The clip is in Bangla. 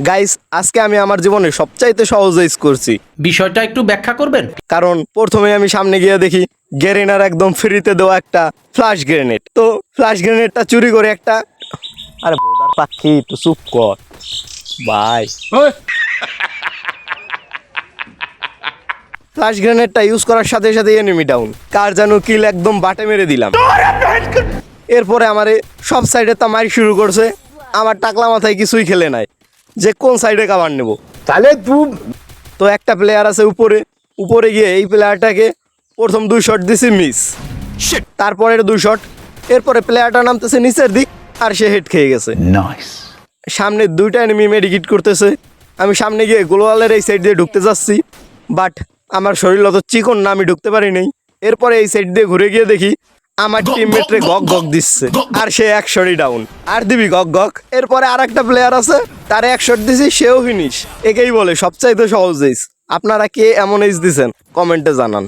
গাইস, আজকে আমি আমার জীবনে সবচাইতে সহজ এইস করছি। বিষয়টা একটু ব্যাখ্যা করবেন? কারণ প্রথমে আমি সামনে গিয়ে দেখি গ্যারেনার একদম ফ্রিতে দেওয়া একটা ফ্লাশ গ্রেনেড। তো ফ্লাশ গ্রেনেডটা চুরি করে একটা, আরে বোদার পাখি একটু চুপ কর ভাই। ফ্লাশ গ্রেনেডটা ইউজ করার সাথে সাথে এনিমি ডাউন। কার জানো কিল একদম বাটে মেরে দিলাম। এরপরে আমারে সব সাইডে তা মারি শুরু করছে। আমার টাকলা মাথায় কিছুই খেলে নাই যে কোন সাইডে কাভার নেব। তাহলে তুই তো একটা প্লেয়ার আছে উপরে, উপরে গিয়ে এই প্লেয়ারটাকে প্রথম 2 শট দিছি, মিস। তারপরে 2 শট, এরপরে প্লেয়ারটা নামতেছে নিচের দিক আর সে হেড খেয়ে গেছে। নাইস। সামনে 2টা এনিমি মেডিকিট করতেছে। আমি সামনে গিয়ে গ্লোয়ালের এই সাইড দিয়ে ঢুকতে যাচ্ছি, বাট আমার শরীর অত চিকন না, আমি ঢুকতে পারি নাই। এরপরে এই সাইড দিয়ে ঘুরে গিয়ে দেখি আমার টিমমেটরে গক গক দিচ্ছে আর সে 1 শটই ডাউন। আর দিবি গক গক। এরপরে আর একটা প্লেয়ার আছে, তারে 1 শট দিছি, সেও ফিনিশ। একেই বলে সবচাইতে সহজ এইস। আপনারা কে এমন এইস দিছেন কমেন্টে জানান।